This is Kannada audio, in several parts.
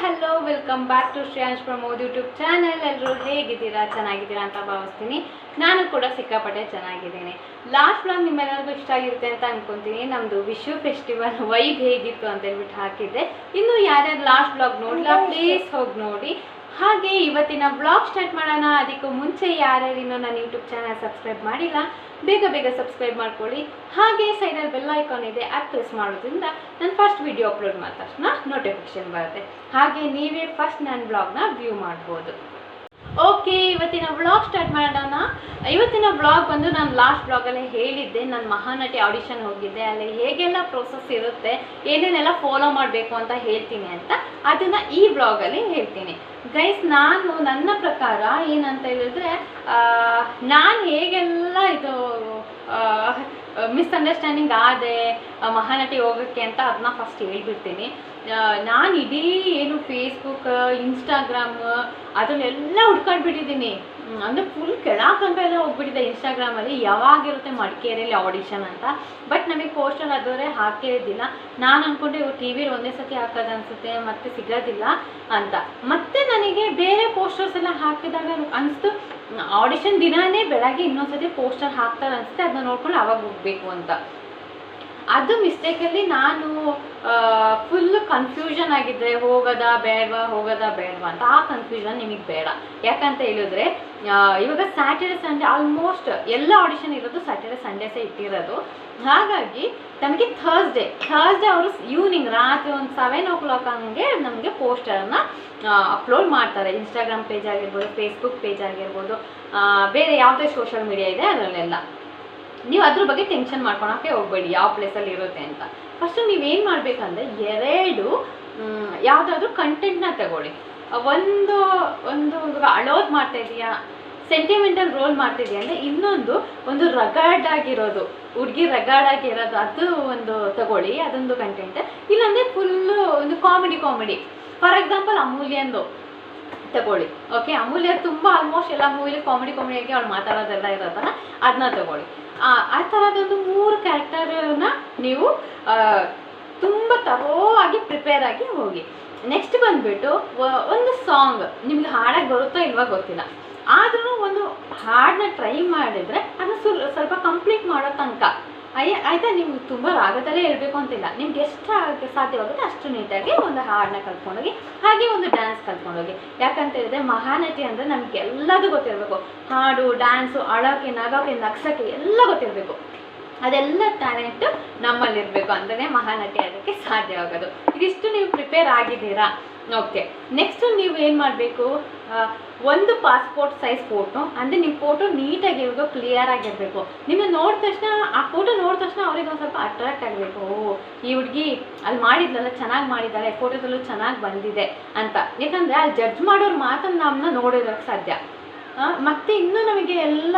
Hello welcome back to Shreyansh Pramod YouTube channel. ಎಲ್ಲರೂ ಹೇಗಿದ್ದೀರಾ? ಚೆನ್ನಾಗಿದ್ದೀರಾ ಅಂತ ಭಾವಿಸ್ತೀನಿ. ನಾನು ಕೂಡ ಸಿಕ್ಕಾಪಟ್ಟೆ ಚೆನ್ನಾಗಿದ್ದೀನಿ. ಲಾಸ್ಟ್ ವ್ಲಾಗ್ ನಿಮ್ಮೆಲ್ಲರಿಗೂ ಇಷ್ಟ ಆಗಿರುತ್ತೆ ಅಂತ ಅನ್ಕೊಂತೀನಿ. ನಮ್ಮದು ವಿಶು ಫೆಸ್ಟಿವಲ್ ವೈಬ್ ಹೇಗಿತ್ತು ಅಂತ ಹೇಳ್ಬಿಟ್ಟು ಹಾಕಿದ್ದೆ. ಇನ್ನು ಯಾರ್ಯಾರು ಲಾಸ್ಟ್ ವ್ಲಾಗ್ ನೋಡಲ್ಲ ಪ್ಲೀಸ್ ಹೋಗಿ ನೋಡಿ. ಹಾಗೆ ಇವತ್ತಿನ ವ್ಲಾಗ್ ಸ್ಟಾರ್ಟ್ ಮಾಡೋಣ. ಅದಕ್ಕೂ ಮುಂಚೆ ಯಾರ್ಯಾರು ಇನ್ನೂ ನನ್ನ ಯೂಟ್ಯೂಬ್ ಚಾನಲ್ ಸಬ್ಸ್ಕ್ರೈಬ್ ಮಾಡಿಲ್ಲ ಬೇಗ ಬೇಗ ಸಬ್ಸ್ಕ್ರೈಬ್ ಮಾಡ್ಕೊಳ್ಳಿ. ಹಾಗೆ ಸೈಡಲ್ಲಿ ಬೆಲ್ ಐಕಾನ್ ಇದೆ, ಅದು ಪ್ರೆಸ್ ಮಾಡೋದ್ರಿಂದ ನಾನು ಫಸ್ಟ್ ವಿಡಿಯೋ ಅಪ್ಲೋಡ್ ಮಾಡಿದ ತಕ್ಷಣ ನೋಟಿಫಿಕೇಶನ್ ಬರುತ್ತೆ. ಹಾಗೆ ನೀವೇ ಫಸ್ಟ್ ನನ್ನ ಬ್ಲಾಗ್ನ ವ್ಯೂ ಮಾಡ್ಬೋದು. ಓಕೆ, ಇವತ್ತಿನ ವ್ಲಾಗ್ ಸ್ಟಾರ್ಟ್ ಮಾಡೋಣ. ಇವತ್ತಿನ ವ್ಲಾಗ್ ಬಂದು ನಾನು ಲಾಸ್ಟ್ ವ್ಲಾಗಲ್ಲೇ ಹೇಳಿದ್ದೆ, ನಾನು ಮಹಾನಟಿ ಆಡಿಷನ್ ಹೋಗಿದ್ದೆ. ಅಲ್ಲಿ ಹೇಗೆಲ್ಲ ಪ್ರೋಸೆಸ್ ಇರುತ್ತೆ, ಏನೇನೆಲ್ಲ ಫಾಲೋ ಮಾಡಬೇಕು ಅಂತ ಹೇಳ್ತೀನಿ ಅಂತ, ಅದನ್ನು ಈ ವ್ಲಾಗಲ್ಲಿ ಹೇಳ್ತೀನಿ. ಗೈಸ್, ನಾನು ನನ್ನ ಪ್ರಕಾರ ಏನಂತ ಹೇಳಿದ್ರೆ, ನಾನು ಹೇಗೆಲ್ಲ ಇದು ಮಿಸ್ಅಂಡರ್ಸ್ಟ್ಯಾಂಡಿಂಗ್ ಆದೆ ಮಹಾನಟಿ ಹೋಗೋಕ್ಕೆ ಅಂತ ಅದನ್ನ ಫಸ್ಟ್ ಹೇಳ್ಬಿಡ್ತೀನಿ. ನಾನು ಇಡೀ ಏನು ಫೇಸ್ಬುಕ್, ಇನ್ಸ್ಟಾಗ್ರಾಮ್ ಅದನ್ನೆಲ್ಲ ಹುಡ್ಕೊಂಡ್ಬಿಟ್ಟಿದ್ದೀನಿ. ಅಂದರೆ ಫುಲ್ ಕೆಳಕಂತ ಎಲ್ಲ ಹೋಗ್ಬಿಟ್ಟಿದೆ ಇನ್ಸ್ಟಾಗ್ರಾಮಲ್ಲಿ. ಯಾವಾಗಿರುತ್ತೆ ಮಡಿಕೇರಿಯಲ್ಲಿ ಆಡಿಷನ್ ಅಂತ, ಬಟ್ ನಮಗೆ ಪೋಸ್ಟರ್ ಅದವರೇ ಹಾಕೇ ಇದ್ದಿಲ್ಲ. ನಾನು ಅಂದ್ಕೊಂಡೆ ಟಿ ವಿಲಿ ಒಂದೇ ಸತಿ ಹಾಕೋದು ಅನಿಸುತ್ತೆ, ಮತ್ತೆ ಸಿಗೋದಿಲ್ಲ ಅಂತ. ಮತ್ತೆ ನನಗೆ ಬೇರೆ ಪೋಸ್ಟರ್ಸ್ ಎಲ್ಲ ಹಾಕಿದಾಗ ಅನಿಸ್ತು ಆಡಿಷನ್ ದಿನಾನೇ ಬೆಳಗ್ಗೆ ಇನ್ನೊಂದ್ಸತಿ ಪೋಸ್ಟರ್ ಹಾಕ್ತಾರೆ ಅನಿಸುತ್ತೆ, ಅದನ್ನ ನೋಡ್ಕೊಂಡು ಅವಾಗ ಹೋಗಬೇಕು ಅಂತ. ಅದು ಮಿಸ್ಟೇಕಲ್ಲಿ ನಾನು ಫುಲ್ ಕನ್ಫ್ಯೂಷನ್ ಆಗಿದ್ದೆ, ಹೋಗೋದಾ ಬೇಡವಾ ಅಂತ. ಆ ಕನ್ಫ್ಯೂಷನ್ ನಿಮಗೆ ಬೇಡ. ಯಾಕಂತ ಹೇಳಿದ್ರೆ ಇವಾಗ ಸ್ಯಾಟರ್ಡೆ ಸಂಡೇ ಆಲ್ಮೋಸ್ಟ್ ಎಲ್ಲ ಆಡಿಷನ್ ಇರೋದು ಸ್ಯಾಟರ್ಡೆ ಸಂಡೇಸೇ ಇಟ್ಟಿರೋದು. ಹಾಗಾಗಿ ನಮಗೆ ಥರ್ಸ್ಡೇ ಅವರು ಈವ್ನಿಂಗ್ ರಾತ್ರಿ ಒಂದು 7 o'clock ಹಂಗೆ ನಮಗೆ ಪೋಸ್ಟರನ್ನು ಅಪ್ಲೋಡ್ ಮಾಡ್ತಾರೆ. ಇನ್ಸ್ಟಾಗ್ರಾಮ್ ಪೇಜ್ ಆಗಿರ್ಬೋದು, ಫೇಸ್ಬುಕ್ ಪೇಜ್ ಆಗಿರ್ಬೋದು, ಬೇರೆ ಯಾವುದೇ ಸೋಷಿಯಲ್ ಮೀಡಿಯಾ ಇದೆ ಅದರಲ್ಲೆಲ್ಲ. ನೀವು ಅದ್ರ ಬಗ್ಗೆ ಟೆನ್ಷನ್ ಮಾಡ್ಕೊಳಕ್ಕೆ ಹೋಗ್ಬೇಡಿ ಯಾವ ಪ್ಲೇಸಲ್ಲಿ ಇರುತ್ತೆ ಅಂತ. ಫಸ್ಟು ನೀವೇನು ಮಾಡಬೇಕಂದ್ರೆ, 2 ಯಾವುದಾದ್ರೂ ಕಂಟೆಂಟ್ನ ತಗೊಳ್ಳಿ. ಒಂದು ಅಳೋದು ಮಾಡ್ತಾ ಇದೆಯಾ, ಸೆಂಟಿಮೆಂಟಲ್ ರೋಲ್ ಮಾಡ್ತಿದೆಯಾ ಅಂದರೆ ಒಂದು ರಗಾರ್ಡ್ ಆಗಿರೋದು, ಹುಡುಗಿ ರಗಾರ್ಡ್ ಆಗಿರೋದು, ಅದು ಒಂದು ತಗೊಳ್ಳಿ, ಅದೊಂದು ಕಂಟೆಂಟ್. ಇಲ್ಲಾಂದರೆ ಫುಲ್ಲು ಒಂದು ಕಾಮಿಡಿ. ಫಾರ್ ಎಕ್ಸಾಂಪಲ್ ಅಮೂಲ್ಯಂದು ತಗೊಳ್ಳಿ. ಓಕೆ, ಅಮೂಲ್ಯ ತುಂಬ ಆಲ್ಮೋಸ್ಟ್ ಎಲ್ಲ ಮೂವಿಲಿ ಕಾಮಿಡಿಯಾಗಿ ಅವ್ಳು ಮಾತಾಡೋದೆಲ್ಲ ಇರೋದನ್ನ ಅದನ್ನ ತಗೊಳ್ಳಿ. ಆ ಥರದೊಂದು 3 ಕ್ಯಾರೆಕ್ಟರನ್ನ ನೀವು ತುಂಬ ತರೋವಾಗಿ ಪ್ರಿಪೇರ್ ಆಗಿ ಹೋಗಿ. ನೆಕ್ಸ್ಟ್ ಬಂದುಬಿಟ್ಟು ಒಂದು ಸಾಂಗ್ ನಿಮ್ಗೆ ಹಾಡಕ್ಕೆ ಬರುತ್ತೋ ಇಲ್ವಾ ಗೊತ್ತಿಲ್ಲ, ಆದ್ರೂ ಒಂದು ಹಾಡನ್ನ ಟ್ರೈ ಮಾಡಿದರೆ ಅದನ್ನ ಸ್ವಲ್ಪ ಕಂಪ್ಲೀಟ್ ಮಾಡೋ ತನಕ ಆಯಿತಾ. ನೀವು ತುಂಬ ರಾಗದಲ್ಲೇ ಹೇಳ್ಬೇಕು ಅಂತಿಲ್ಲ, ನಿಮ್ಗೆ ಎಷ್ಟು ಸಾಧ್ಯವಾಗುತ್ತೆ ಅಷ್ಟು ನೀಟಾಗಿ ಒಂದು ಹಾಡನ್ನ ಕಲ್ತ್ಕೊಂಡೋಗಿ, ಹಾಗೆ ಒಂದು ಡ್ಯಾನ್ಸ್ ಕಲ್ತ್ಕೊಂಡೋಗಿ. ಯಾಕಂತ ಹೇಳಿದ್ರೆ ಮಹಾನಟಿ ಅಂದರೆ ನಮಗೆಲ್ಲದೂ ಗೊತ್ತಿರಬೇಕು. ಹಾಡು, ಡ್ಯಾನ್ಸು, ಅಳೋಕ್ಕೆ, ನಗೋಕ್ಕೆ, ನಗ್ಸೋಕ್ಕೆ ಎಲ್ಲ ಗೊತ್ತಿರಬೇಕು. ಅದೆಲ್ಲ ಟ್ಯಾಲೆಂಟು ನಮ್ಮಲ್ಲಿರಬೇಕು ಅಂದರೆ ಮಹಾನಟಿ ಆಗೋಕ್ಕೆ ಸಾಧ್ಯವಾಗೋದು. ಇದಿಷ್ಟು ನೀವು ಪ್ರಿಪೇರ್ ಆಗಿದ್ದೀರಾ? ಓಕೆ, ನೆಕ್ಸ್ಟು ನೀವು ಏನು ಮಾಡಬೇಕು, ಒಂದು ಪಾಸ್ಪೋರ್ಟ್ ಸೈಜ್ ಫೋಟೋ. ಅಂದರೆ ನಿಮ್ಮ ಫೋಟೋ ನೀಟಾಗಿರ್ಬೇಕು, ಕ್ಲಿಯರ್ ಆಗಿರಬೇಕು. ನಿಮ್ಮ ನೋಡಿದ ತಕ್ಷಣ, ಆ ಫೋಟೋ ನೋಡಿದ ತಕ್ಷಣ ಅವ್ರಿಗೆ ಒಂದು ಸ್ವಲ್ಪ ಅಟ್ರಾಕ್ಟ್ ಆಗಬೇಕು. ಈ ಹುಡುಗಿ ಅಲ್ಲಿ ಮಾಡಿದ್ಲಲ್ಲ, ಚೆನ್ನಾಗಿ ಮಾಡಿದ್ದಾರೆ, ಫೋಟೋದಲ್ಲೂ ಚೆನ್ನಾಗಿ ಬಂದಿದೆ ಅಂತ. ಯಾಕಂದರೆ ಅಲ್ಲಿ ಜಡ್ಜ್ ಮಾಡೋರು ಮಾತ್ರ ನಮ್ಮನ್ನ ನೋಡಿರೋಕ್ಕೆ ಸಾಧ್ಯ. ಮತ್ತು ಇನ್ನೂ ನಮಗೆ ಎಲ್ಲ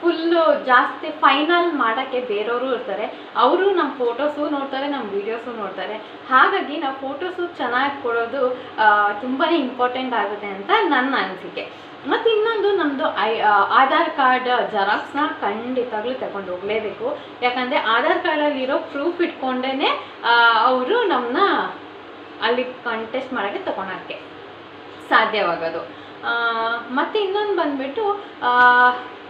ಫುಲ್ಲು ಜಾಸ್ತಿ ಫೈನಲ್ ಮಾಡೋಕ್ಕೆ ಬೇರೆಯವರು ಇರ್ತಾರೆ. ಅವರು ನಮ್ಮ ಫೋಟೋಸು ನೋಡ್ತಾರೆ, ನಮ್ಮ ವೀಡಿಯೋಸು ನೋಡ್ತಾರೆ. ಹಾಗಾಗಿ ನಾವು ಫೋಟೋಸು ಚೆನ್ನಾಗಿ ಕೊಡೋದು ತುಂಬಾ ಇಂಪಾರ್ಟೆಂಟ್ ಆಗುತ್ತೆ ಅಂತ ನನ್ನ ಅನಿಸಿಕೆ. ಮತ್ತು ಇನ್ನೊಂದು, ನಮ್ಮದು ಆಧಾರ್ ಕಾರ್ಡ್ ಜೆರಾಕ್ಸ್ನ ಖಂಡಿತವಾಗ್ಲೂ ತಗೊಂಡು ಹೋಗಲೇಬೇಕು. ಯಾಕಂದರೆ ಆಧಾರ್ ಕಾರ್ಡಲ್ಲಿರೋ ಪ್ರೂಫ್ ಇಟ್ಕೊಂಡೇ ಅವರು ನಮ್ಮನ್ನ ಅಲ್ಲಿ ಕಂಟೆಸ್ಟ್ ಮಾಡೋಕ್ಕೆ ತಗೊಳಕ್ಕೆ ಸಾಧ್ಯವಾಗೋದು. ಮತ್ತು ಇನ್ನೊಂದು ಬಂದುಬಿಟ್ಟು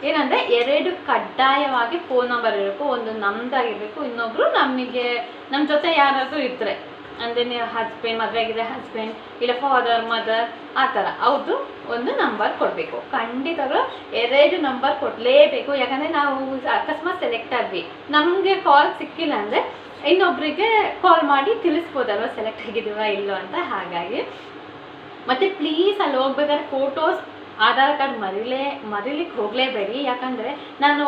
ಏನಂದರೆ, 2 ಕಡ್ಡಾಯವಾಗಿ ಫೋನ್ ನಂಬರ್ ಇರಬೇಕು. ಒಂದು ನಮ್ಮದಾಗಿರಬೇಕು, ಇನ್ನೊಬ್ಬರು ನಮ್ಮ ಜೊತೆ ಯಾರಾದರೂ ಇರ್ತಾರೆ. ಅಂದರೆ ನೀವು ಹಸ್ಬೆಂಡ್, ಮದುವೆ ಆಗಿದೆ ಹಸ್ಬೆಂಡ್, ಇಲ್ಲ ಫಾದರ್, ಮದರ್, ಆ ಥರ ಅವ್ರದ್ದು ಒಂದು ನಂಬರ್ ಕೊಡಬೇಕು. ಖಂಡಿತವಾಗ್ಲೂ 2 ನಂಬರ್ ಕೊಡಲೇಬೇಕು. ಯಾಕಂದರೆ ನಾವು ಅಕಸ್ಮಾತ್ ಸೆಲೆಕ್ಟ್ ಆದ್ವಿ, ನಮಗೆ ಕಾಲ್ ಸಿಕ್ಕಿಲ್ಲ ಅಂದರೆ ಇನ್ನೊಬ್ಬರಿಗೆ ಕಾಲ್ ಮಾಡಿ ತಿಳಿಸ್ಬೋದಲ್ವ ಸೆಲೆಕ್ಟ್ ಆಗಿದ್ದೀವ ಇಲ್ಲೋ ಅಂತ. ಹಾಗಾಗಿ ಮತ್ತು ಪ್ಲೀಸ್ ಅಲ್ಲಿ ಹೋಗ್ಬೇಕಾದ್ರೆ ಫೋಟೋಸ್, ಆಧಾರ್ ಕಾರ್ಡ್ ಮರೀಲಿಕ್ಕೆ ಹೋಗಲೇಬೇಡಿ. ಯಾಕಂದರೆ ನಾನು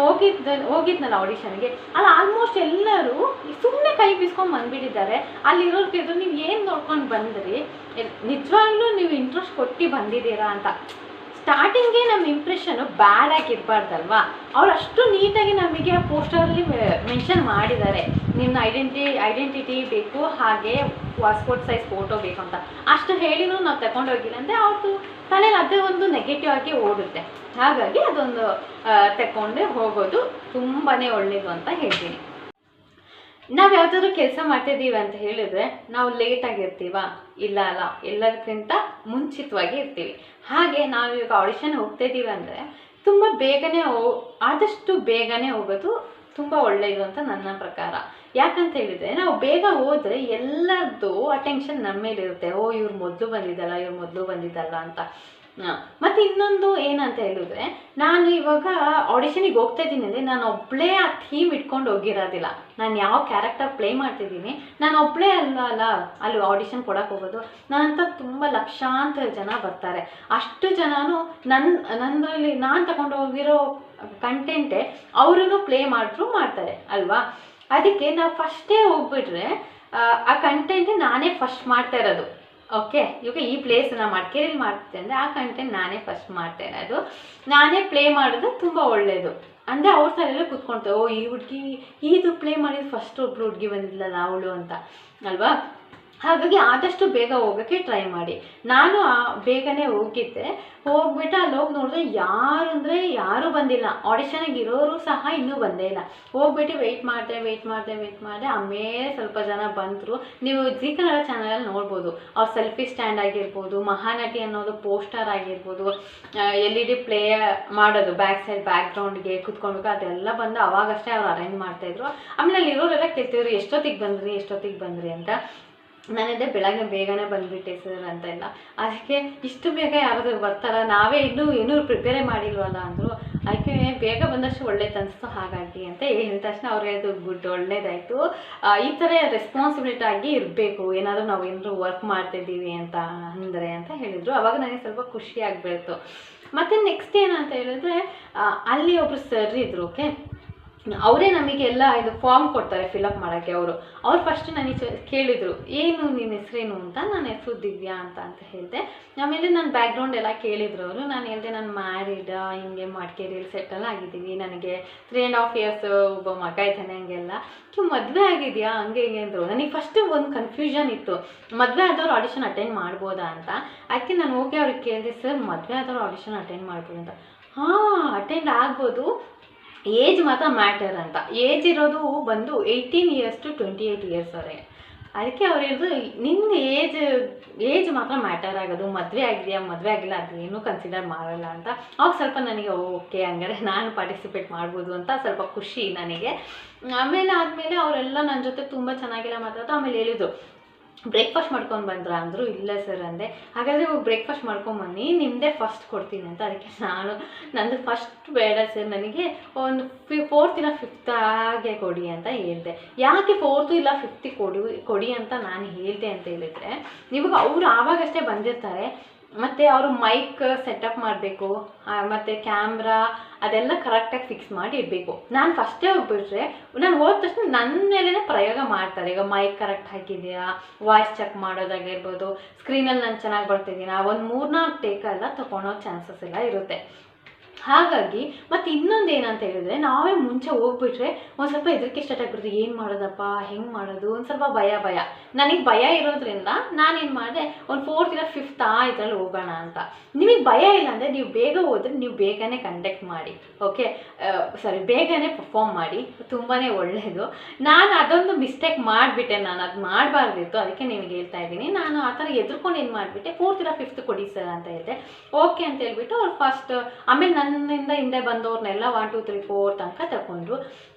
ಹೋಗಿದ್ನಲ್ಲ ಆಡಿಷನ್ಗೆ, ಅಲ್ಲಿ ಆಲ್ಮೋಸ್ಟ್ ಎಲ್ಲರೂ ಸುಮ್ಮನೆ ಕೈ ಬೀಸ್ಕೊಂಡು ಬಂದುಬಿಟ್ಟಿದ್ದಾರೆ. ಅಲ್ಲಿರೋರ್ಗಿದ್ರು ನೀವು ಏನು ನೋಡ್ಕೊಂಡು ಬಂದ್ರಿ, ನಿಜವಾಗ್ಲೂ ನೀವು ಇಂಟ್ರೆಸ್ಟ್ ಕೊಟ್ಟು ಬಂದಿದ್ದೀರಾ ಅಂತ. ಸ್ಟಾರ್ಟಿಂಗೇ ನಮ್ಮ ಇಂಪ್ರೆಷನು ಬ್ಯಾಡ್ ಆಗಿರಬಾರ್ದಲ್ವಾ. ಅವ್ರು ಅಷ್ಟು ನೀಟಾಗಿ ನಮಗೆ ಆ ಪೋಸ್ಟರಲ್ಲಿ ಮೆನ್ಷನ್ ಮಾಡಿದ್ದಾರೆ, ನಿಮ್ಮ ಐಡೆಂಟಿಟಿ ಬೇಕು, ಹಾಗೆ ಪಾಸ್ಪೋರ್ಟ್ ಸೈಜ್ ಫೋಟೋ ಬೇಕು ಅಂತ. ಅಷ್ಟು ಹೇಳಿನೂ ನಾವು ತಗೊಂಡೋಗಿಲ್ಲ ಅಂದರೆ ಅವ್ರದ್ದು ತಲೆಯಲ್ಲಿ ಅದೇ ಒಂದು ನೆಗೆಟಿವ್ ಆಗಿ ಓಡುತ್ತೆ. ಹಾಗಾಗಿ ಅದೊಂದು ತಗೊಂಡು ಹೋಗೋದು ತುಂಬಾ ಒಳ್ಳೆಯದು ಅಂತ ಹೇಳ್ತೀನಿ. ನಾವು ಯಾವುದಾದ್ರೂ ಕೆಲಸ ಮಾಡ್ತಿದ್ದೀವಿ ಅಂತ ಹೇಳಿದ್ರೆ ನಾವು ಲೇಟಾಗಿರ್ತೀವ? ಇಲ್ಲ ಅಲ್ಲ, ಎಲ್ಲದಕ್ಕಿಂತ ಮುಂಚಿತವಾಗಿ ಇರ್ತೀವಿ. ಹಾಗೆ ನಾವು ಇವಾಗ ಆಡಿಷನ್ ಹೋಗ್ತಾಯಿದ್ದೀವಿ ಅಂದರೆ ತುಂಬ ಬೇಗನೆ ಆದಷ್ಟು ಬೇಗನೆ ಹೋಗೋದು ತುಂಬ ಒಳ್ಳೆಯದು ಅಂತ ನನ್ನ ಪ್ರಕಾರ. ಯಾಕಂತ ಹೇಳಿದರೆ ನಾವು ಬೇಗ ಹೋದರೆ ಎಲ್ಲರದ್ದು ಅಟೆನ್ಷನ್ ನಮ್ಮ ಮೇಲಿರುತ್ತೆ. ಓ ಇವ್ರು ಮೊದಲು ಬಂದಿದ್ದಲ್ಲ, ಇವ್ರು ಮೊದಲು ಬಂದಿದ್ದಲ್ಲ ಅಂತ. ಮತ್ತು ಇನ್ನೊಂದು ಏನಂತ ಹೇಳಿದ್ರೆ, ನಾನು ಇವಾಗ ಆಡಿಷನಿಗೆ ಹೋಗ್ತಾ ಇದ್ದೀನಿ ಅಂದರೆ ನಾನು ಒಬ್ಬಳೇ ಆ ಥೀಮ್ ಇಟ್ಕೊಂಡು ಹೋಗಿರೋದಿಲ್ಲ. ನಾನು ಯಾವ ಕ್ಯಾರೆಕ್ಟರ್ ಪ್ಲೇ ಮಾಡ್ತಿದ್ದೀನಿ, ನಾನು ಒಬ್ಬಳೇ ಅಲ್ಲ ಅಲ್ಲಿ ಆಡಿಷನ್ ಕೊಡೋಕೆ ಹೋಗೋದು. ನನ್ನಂತ ತುಂಬ ಲಕ್ಷಾಂತರ ಜನ ಬರ್ತಾರೆ. ಅಷ್ಟು ಜನನು ನನ್ನಲ್ಲಿ ನಾನು ತಗೊಂಡು ಹೋಗಿರೋ ಕಂಟೆಂಟೇ ಅವರೂ ಪ್ಲೇ ಮಾಡ್ತಾರೆ ಅಲ್ವಾ. ಅದಕ್ಕೆ ನಾವು ಫಸ್ಟೇ ಹೋಗ್ಬಿಟ್ರೆ ಆ ಕಂಟೆಂಟ್ ನಾನೇ ಫಸ್ಟ್ ಮಾಡ್ತಾ ಇರೋದು. ಓಕೆ, ಇವಾಗ ಈ ಪ್ಲೇಸ್ ನಾನು ಮಡಿಕೇರಿಲಿ ಮಾಡ್ತೀನಿ ಅಂದರೆ ಆ ಕಂಟೆಂಟ್ ನಾನೇ ಫಸ್ಟ್ ಮಾಡ್ತಾ ಇರೋದು, ನಾನೇ ಪ್ಲೇ ಮಾಡೋದು ತುಂಬ ಒಳ್ಳೆಯದು. ಅಂದರೆ ಅವ್ರ ತಲೆಯಲ್ಲೇ ಕೂತ್ಕೊಳ್ತೇವೆ, ಓ ಈ ಹುಡುಗಿ ಇದು ಪ್ಲೇ ಮಾಡಿದ್ದು ಫಸ್ಟ್ ಒಬ್ಳು ಹುಡುಗಿ ಬಂದಿಲ್ಲಲ್ಲ ಅವಳು ಅಂತ ಅಲ್ವಾ. ಹಾಗಾಗಿ ಆದಷ್ಟು ಬೇಗ ಹೋಗೋಕ್ಕೆ ಟ್ರೈ ಮಾಡಿ. ನಾನು ಬೇಗನೆ ಹೋಗಿದ್ದೆ. ಹೋಗ್ಬಿಟ್ಟು ಅಲ್ಲಿ ಹೋಗಿ ನೋಡಿದ್ರೆ ಯಾರೂ ಬಂದಿಲ್ಲ. ಆಡಿಷನಿಗೆ ಇರೋರು ಸಹ ಇನ್ನೂ ಬಂದೇ ಇಲ್ಲ. ಹೋಗ್ಬಿಟ್ಟು ವೆಯ್ಟ್ ಮಾಡಿದೆ. ಆಮೇಲೆ ಸ್ವಲ್ಪ ಜನ ಬಂದರು. ನೀವು ಜೀ ಕನ್ನಡ ಚಾನಲಲ್ಲಿ ನೋಡ್ಬೋದು. ಅವ್ರ ಸೆಲ್ಫಿ ಸ್ಟ್ಯಾಂಡ್ ಆಗಿರ್ಬೋದು, ಮಹಾನಟಿ ಅನ್ನೋದು ಪೋಸ್ಟರ್ ಆಗಿರ್ಬೋದು, LED ಪ್ಲೇ ಮಾಡೋದು ಬ್ಯಾಕ್ ಸೈಡ್ ಬ್ಯಾಕ್ಗ್ರೌಂಡ್ಗೆ ಕೂತ್ಕೊಳ್ಬೇಕು, ಅದೆಲ್ಲ ಬಂದು ಅವಾಗಷ್ಟೇ ಅವ್ರು ಅರೇಂಜ್ ಮಾಡ್ತಾಯಿದ್ರು. ಆಮೇಲೆ ಅಲ್ಲಿ ಇರೋರೆಲ್ಲ ಕೇಳ್ತಿದ್ರು ಎಷ್ಟೊತ್ತಿಗೆ ಬಂದ್ರಿ ಅಂತ. ನಾನಿದ್ದೆ ಬೆಳಗ್ಗೆ ಬೇಗನೆ ಬಂದುಬಿಟ್ಟೆ ಸರ್ ಅಂತ ಎಲ್ಲ. ಅದಕ್ಕೆ ಇಷ್ಟು ಬೇಗ ಯಾರಾದರೂ ಬರ್ತಾರ, ನಾವೇ ಇನ್ನೂ ಪ್ರಿಪೇರೇ ಮಾಡಿಲ್ವಲ್ಲ ಅಂದರು. ಅದಕ್ಕೆ ಬೇಗ ಬಂದಷ್ಟು ಒಳ್ಳೇದು ಅನಿಸ್ತು ಹಾಗಾಗಿ ಅಂತ ಹೇಳಿದ ತಕ್ಷಣ ಅವ್ರು ಹೇಳಿದ್ರು ಗುಡ್, ಒಳ್ಳೇದಾಯಿತು, ಈ ಥರ ರೆಸ್ಪಾನ್ಸಿಬಿಲಿಟಿ ಆಗಿ ಇರಬೇಕು ಏನಾದರೂ ನಾವು ಏನಾದರೂ ವರ್ಕ್ ಮಾಡ್ತಿದ್ದೀವಿ ಅಂತ ಅಂದರೆ ಅಂತ ಹೇಳಿದರು. ಆವಾಗ ನನಗೆ ಸ್ವಲ್ಪ ಖುಷಿ ಆಗಿಬಿಡ್ತು. ಮತ್ತು ನೆಕ್ಸ್ಟ್ ಏನಂತ ಹೇಳಿದ್ರೆ, ಅಲ್ಲಿ ಒಬ್ಬರು ಸರ್ ಇದ್ದರು. ಓಕೆ, ಅವರೇ ನಮಗೆಲ್ಲ ಇದು ಫಾರ್ಮ್ ಕೊಡ್ತಾರೆ ಫಿಲಪ್ ಮಾಡೋಕ್ಕೆ. ಅವ್ರು ಫಸ್ಟ್ ನನಗೆ ಕೇಳಿದರು ಏನು ನಿನ್ನ ಹೆಸರೇನು ಅಂತ. ನನ್ನ ಹೆಸರು ದಿವ್ಯಾ ಅಂತ ಹೇಳಿದೆ. ಆಮೇಲೆ ನನ್ನ ಬ್ಯಾಕ್ಗ್ರೌಂಡ್ ಎಲ್ಲ ಕೇಳಿದ್ರು ಅವರು. ನಾನು ಹೇಳಿದೆ ನಾನು ಮ್ಯಾರಿಡ, ಹಿಂಗೆ ಮಡಿಕೇರಿಯಲ್ಲಿ ಸೆಟಲ್ ಆಗಿದ್ದೀವಿ, ನನಗೆ 3.5 years ಒಬ್ಬ ಮಗ ಇದ್ದಾನೆ, ಹಂಗೆಲ್ಲ. ಮದುವೆ ಆಗಿದೆಯಾ ಹಂಗೆ ಹಿಂಗೆ ಅಂದರು. ನನಗೆ ಫಸ್ಟು ಒಂದು ಕನ್ಫ್ಯೂಷನ್ ಇತ್ತು, ಮದುವೆ ಆದವ್ರು ಆಡಿಷನ್ ಅಟೆಂಡ್ ಮಾಡ್ಬೋದಾ ಅಂತ. ಅದಕ್ಕೆ ನಾನು ಹೋಗಿ ಅವ್ರಿಗೆ ಕೇಳಿದೆ, ಸರ್ ಮದುವೆ ಆದವ್ರು ಆಡಿಷನ್ ಅಟೆಂಡ್ ಮಾಡ್ಬೋದು ಅಂತ. ಹಾಂ, ಅಟೆಂಡ್ ಆಗ್ಬೋದು, ಏಜ್ ಮಾತ್ರ ಮ್ಯಾಟರ್ ಅಂತ. ಏಜ್ ಇರೋದು ಬಂದು 18 years to 28 years ಅವರೇ. ಅದಕ್ಕೆ ಅವ್ರು ಹೇಳಿದ್ರು ನಿನ್ನ ಏಜ್ ಮಾತ್ರ ಮ್ಯಾಟರ್ ಆಗೋದು, ಮದುವೆ ಆಗಿಲ್ಲ ಅದೇನೂ ಕನ್ಸಿಡರ್ ಮಾಡಲ್ಲ ಅಂತ. ಅವಾಗ ಸ್ವಲ್ಪ ನನಗೆ ಓಕೆ ಹಂಗಾರೆ ನಾನು ಪಾರ್ಟಿಸಿಪೇಟ್ ಮಾಡ್ಬೋದು ಅಂತ ಸ್ವಲ್ಪ ಖುಷಿ ನನಗೆ. ಆದಮೇಲೆ ಅವರೆಲ್ಲ ನನ್ನ ಜೊತೆ ತುಂಬ ಚೆನ್ನಾಗೆಲ್ಲ ಮಾತಾಡ್ತು. ಆಮೇಲೆ ಹೇಳಿದ್ರು ಬ್ರೇಕ್ಫಾಸ್ಟ್ ಮಾಡ್ಕೊಂಡು ಬಂದ್ರ ಅಂದರು. ಇಲ್ಲ ಸರ್ ಅಂದೆ. ಹಾಗಾದರೆ ಬ್ರೇಕ್ಫಾಸ್ಟ್ ಮಾಡ್ಕೊಂಬನ್ನಿ, ನಿಮ್ಮದೇ ಫಸ್ಟ್ ಕೊಡ್ತೀನಿ ಅಂತ. ಅದಕ್ಕೆ ನಂದು ಫಸ್ಟ್ ಬೇಡ ಸರ್, ನನಗೆ ಒಂದು 4th ಇಲ್ಲ 5th ಹಾಗೆ ಕೊಡಿ ಅಂತ ಹೇಳಿದೆ. ಯಾಕೆ 4th ಇಲ್ಲ 5th ಕೊಡಿ ಅಂತ ನಾನು ಹೇಳಿದೆ ಅಂತ ಹೇಳಿದರೆ, ಇವಾಗ ಅವರು ಆವಾಗಷ್ಟೇ ಬಂದಿರ್ತಾರೆ, ಮತ್ತು ಅವರು ಮೈಕ್ ಸೆಟಪ್ ಮಾಡಬೇಕು, ಮತ್ತು ಕ್ಯಾಮ್ರಾ ಅದೆಲ್ಲ ಕರೆಕ್ಟಾಗಿ ಫಿಕ್ಸ್ ಮಾಡಿ ಇಡಬೇಕು. ನಾನು ಫಸ್ಟೇ ಹೋಗ್ಬಿಟ್ರೆ ನಾನು ಹೋದ ತಕ್ಷಣ ನನ್ನ ಮೇಲೇ ಪ್ರಯೋಗ ಮಾಡ್ತಾರೆ. ಈಗ ಮೈಕ್ ಕರೆಕ್ಟ್ ಹಾಕಿದೆಯಾ, ವಾಯ್ಸ್ ಚೆಕ್ ಮಾಡೋದಾಗಿರ್ಬೋದು, ಸ್ಕ್ರೀನಲ್ಲಿ ನಾನು ಚೆನ್ನಾಗಿ ಬರ್ತಿದ್ದೀನಾ, ಒಂದು 3-4 ಟೇಕೆಲ್ಲ ತೊಗೊಳೋ ಚಾನ್ಸಸ್ ಎಲ್ಲ ಇರುತ್ತೆ. ಹಾಗಾಗಿ ಮತ್ತು ಇನ್ನೊಂದು ಏನಂತ ಹೇಳಿದ್ರೆ, ನಾವೇ ಮುಂಚೆ ಹೋಗ್ಬಿಟ್ರೆ ಒಂದು ಸ್ವಲ್ಪ ಹೆದರಿಕೆ ಸ್ಟಾರ್ಟ್ ಆಗಿಬಿಡ್ತು. ಏನು ಮಾಡೋದಪ್ಪ, ಹೆಂಗೆ ಮಾಡೋದು, ಒಂದು ಸ್ವಲ್ಪ ಭಯ. ನನಗೆ ಭಯ ಇರೋದ್ರಿಂದ ನಾನೇನು ಮಾಡಿದೆ, ಒಂದು 4th ಇಲ್ಲ 5th ಇದರಲ್ಲಿ ಹೋಗೋಣ ಅಂತ. ನಿಮಗೆ ಭಯ ಇಲ್ಲ ಅಂದರೆ ನೀವು ಬೇಗ ಹೋದರೆ ನೀವು ಬೇಗನೆ ಕಂಡಕ್ಟ್ ಮಾಡಿ. ಓಕೆ, ಬೇಗನೆ ಪರ್ಫಾರ್ಮ್ ಮಾಡಿ, ತುಂಬಾ ಒಳ್ಳೆಯದು. ನಾನು ಅದೊಂದು ಮಿಸ್ಟೇಕ್ ಮಾಡಿಬಿಟ್ಟೆ, ನಾನು ಅದು ಮಾಡಬಾರ್ದಿತ್ತು. ಅದಕ್ಕೆ ನಿಮಗೆ ಹೇಳ್ತಾ ಇದ್ದೀನಿ. ನಾನು ಆ ಥರ ಎದುರ್ಕೊಂಡು ಏನು ಮಾಡಿಬಿಟ್ಟೆ, 4th ಇಲ್ಲ 5th ಕೊಡಿ ಸರ್ ಅಂತ ಹೇಳಿದೆ. ಓಕೆ ಅಂತ ಹೇಳ್ಬಿಟ್ಟು ಅವ್ರು ಫಸ್ಟ್, ಆಮೇಲೆ ನನ್ನಿಂದ ಹಿಂದೆ ಬಂದವ್ರನ್ನೆಲ್ಲ 1 2 3 4 ತನಕ ತಗೊಂಡ್ರು.